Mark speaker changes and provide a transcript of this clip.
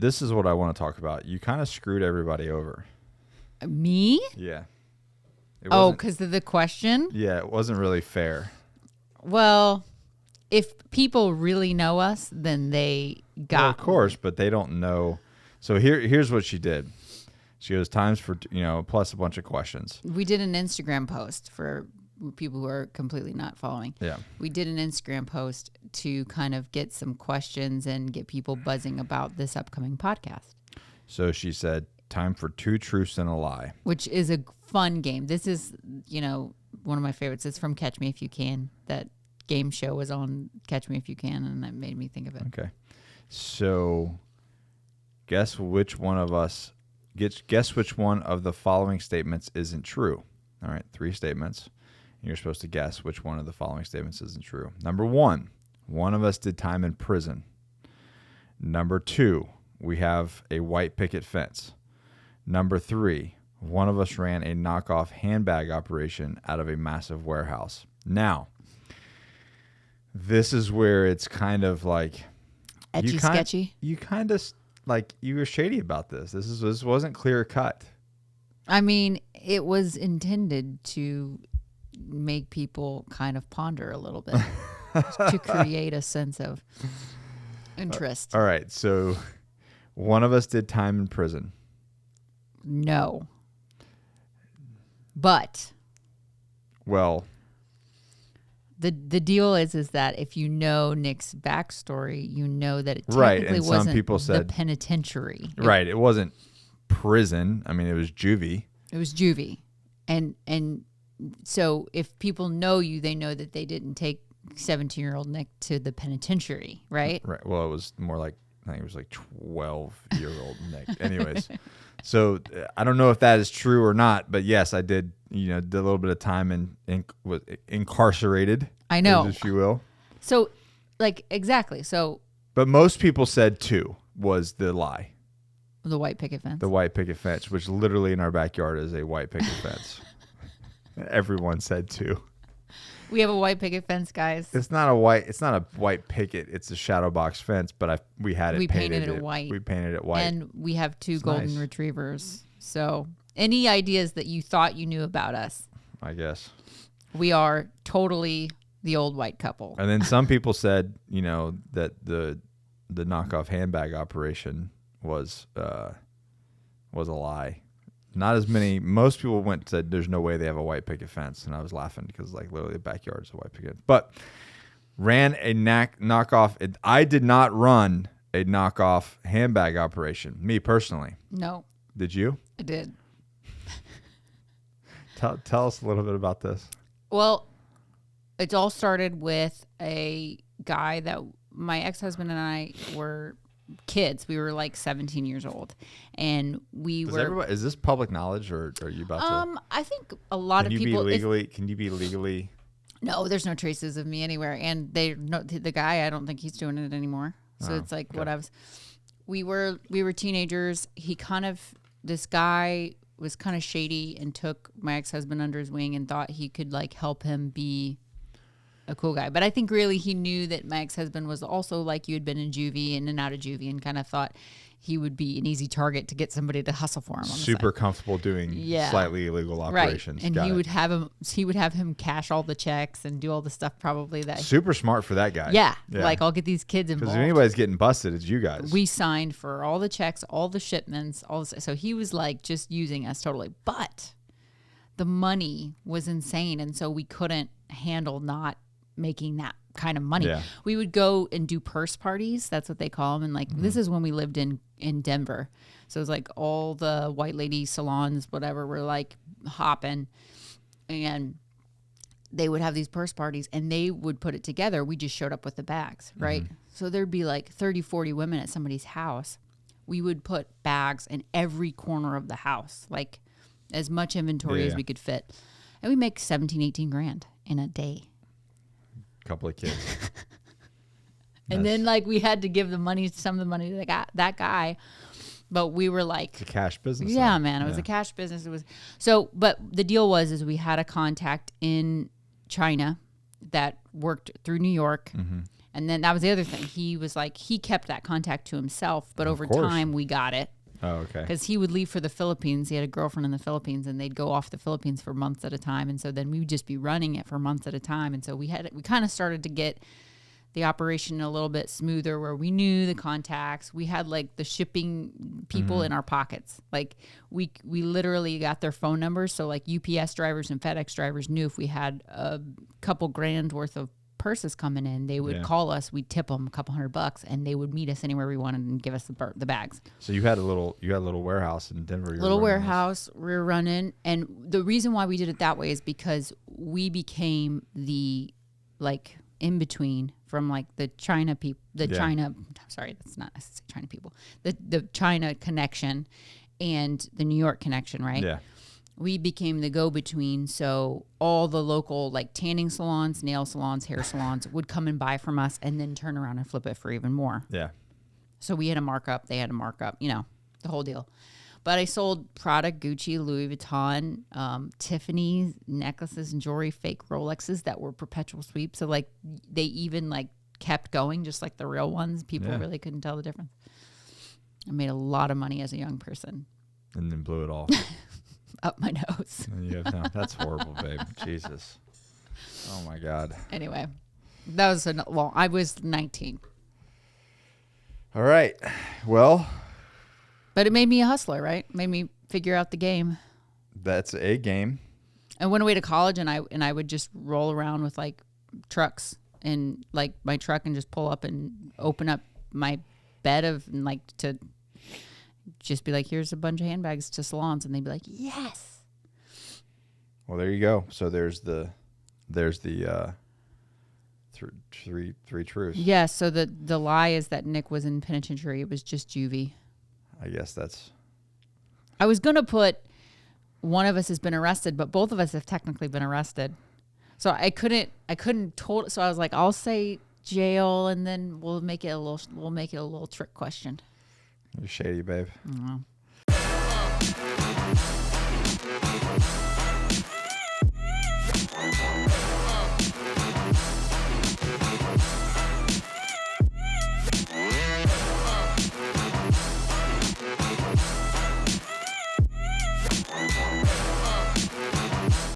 Speaker 1: this is what I want to talk about. You kind of screwed everybody over.
Speaker 2: Me?
Speaker 1: Yeah.
Speaker 2: Because of the question?
Speaker 1: Yeah, it wasn't really fair.
Speaker 2: Well, if people really know us, then they got...
Speaker 1: Well, of course, but they don't know. So here's what she did. She goes, times for, plus a bunch of questions.
Speaker 2: We did an Instagram post for people who are completely not following.
Speaker 1: Yeah.
Speaker 2: We did an Instagram post to kind of get some questions and get people buzzing about this upcoming podcast.
Speaker 1: So she said, time for 2 truths and a lie.
Speaker 2: Which is a fun game. This is, one of my favorites. It's from Catch Me If You Can. That game show was on Catch Me If You Can, and that made me think of it.
Speaker 1: Okay. So guess which one of the following statements isn't true. All right, 3 statements. And you're supposed to guess which one of the following statements isn't true. Number 1, one of us did time in prison. Number 2, we have a white picket fence. Number 3, one of us ran a knockoff handbag operation out of a massive warehouse. Now, this is where it's kind of like...
Speaker 2: Etchy, sketchy?
Speaker 1: You kind of... Like, you were shady about this. This wasn't clear cut.
Speaker 2: I mean, it was intended to make people kind of ponder a little bit, to create a sense of interest.
Speaker 1: All right, so one of us did time in prison.
Speaker 2: No. But...
Speaker 1: Well...
Speaker 2: The deal is that if you know Nick's backstory, you know that it
Speaker 1: right,
Speaker 2: technically
Speaker 1: and
Speaker 2: wasn't
Speaker 1: some people said,
Speaker 2: the penitentiary.
Speaker 1: Right, it wasn't prison. I mean, it was juvie.
Speaker 2: It was juvie. And so if people know you, they know that they didn't take 17-year-old Nick to the penitentiary, right?
Speaker 1: Right. Well, it was more like, I think it was like 12-year-old Nick. Anyways, so I don't know if that is true or not, but yes, I did, did a little bit of time was incarcerated.
Speaker 2: I know.
Speaker 1: If you will.
Speaker 2: So, exactly. So.
Speaker 1: But most people said 2 was the lie.
Speaker 2: The white picket fence.
Speaker 1: The white picket fence, which literally in our backyard is a white picket fence. Everyone said 2.
Speaker 2: We have a white picket fence, guys.
Speaker 1: It's not a white picket. It's a shadow box fence, but we painted it white. We painted it white.
Speaker 2: And we have 2 golden retrievers. So any ideas that you thought you knew about us?
Speaker 1: I guess.
Speaker 2: We are totally the old white couple.
Speaker 1: And then some people said, that the knockoff handbag operation was a lie. Not as many. Most people went and said, there's no way they have a white picket fence. And I was laughing because literally the backyard is a white picket. But ran a knockoff. I did not run a knockoff handbag operation. Me personally.
Speaker 2: No.
Speaker 1: Did you?
Speaker 2: I did.
Speaker 1: Tell us a little bit about this.
Speaker 2: Well, it all started with a guy that my ex-husband and I were kids. We were like 17 years old, and
Speaker 1: is this public knowledge, or are you about to?
Speaker 2: I think a lot of people.
Speaker 1: Can you be legally?
Speaker 2: No, there's no traces of me anywhere, and the guy. I don't think he's doing it anymore. So it's like okay. We were teenagers. This guy was kind of shady and took my ex-husband under his wing and thought he could help him be a cool guy. But I think really he knew that my ex-husband was also like you, had been in juvie, in and out of juvie, and kind of thought he would be an easy target to get somebody to hustle for him.
Speaker 1: Super comfortable doing slightly illegal operations.
Speaker 2: Right. And he would have him cash all the checks and do all the stuff probably that.
Speaker 1: Super smart for that guy.
Speaker 2: Yeah. I'll get these kids involved.
Speaker 1: Because if anybody's getting busted, it's you guys.
Speaker 2: We signed for all the checks, all the shipments, all this. So he was just using us totally. But the money was insane. And so we couldn't handle not making that kind of money. Yeah. We would go and do purse parties. That's what they call them. And this is when we lived in Denver. So it was all the white lady salons, whatever, were hopping, and they would have these purse parties and they would put it together. We just showed up with the bags, right? So there'd be 30, 40 women at somebody's house. We would put bags in every corner of the house, as much inventory as we could fit. And we make 17, 18 grand in a day.
Speaker 1: Couple of kids.
Speaker 2: And then we had to give some of the money to that guy, but we were
Speaker 1: it's a cash business.
Speaker 2: Yeah, man, it was a cash business. It was but the deal was we had a contact in China that worked through New York, And then that was the other thing. He was like, he kept that contact to himself, but over time we got it.
Speaker 1: Oh, okay.
Speaker 2: Because he would leave for the Philippines. He had a girlfriend in the Philippines, and they'd go off the Philippines for months at a time. And so then we would just be running it for months at a time. And so we kind of started to get the operation a little bit smoother, where we knew the contacts. We had like the shipping people in our pockets. Like we literally got their phone numbers. So like UPS drivers and FedEx drivers knew if we had a couple grand worth of purses coming in, they would call us. We'd tip them a couple $100, and they would meet us anywhere we wanted and give us the bags.
Speaker 1: So you had a little warehouse in Denver.
Speaker 2: Little warehouse we were running, and the reason why we did it that way is because we became the like in between from like the China people, sorry, that's not necessarily China people, the China connection and the New York connection, right?
Speaker 1: Yeah.
Speaker 2: We became the go-between, so all the local like tanning salons, nail salons, hair salons would come and buy from us and then turn around and flip it for even more.
Speaker 1: Yeah.
Speaker 2: So we had a markup, they had a markup, the whole deal. But I sold Prada, Gucci, Louis Vuitton, Tiffany necklaces and jewelry, fake Rolexes that were perpetual sweeps. So like they even like kept going, just like the real ones. People really couldn't tell the difference. I made a lot of money as a young person.
Speaker 1: And then blew it all.
Speaker 2: Up my nose.
Speaker 1: That's horrible, babe. Jesus. Oh my God.
Speaker 2: Anyway, that was I was 19.
Speaker 1: All right. Well,
Speaker 2: but it made me a hustler, right? Made me figure out the game.
Speaker 1: That's a game.
Speaker 2: I went away to college, and I would just roll around with like trucks and like my truck and just pull up and open up my bed and like to just be like, here's a bunch of handbags to salons, and they'd be like, yes.
Speaker 1: Well, there you go. So there's the three truths.
Speaker 2: Yeah. So the lie is that Nick was in penitentiary. It was just juvie.
Speaker 1: I guess that's.
Speaker 2: I was gonna put one of us has been arrested, but both of us have technically been arrested. So I couldn't so I was like, I'll say jail, and then we'll make it a little trick question.
Speaker 1: You're shady, babe.
Speaker 2: I don't know.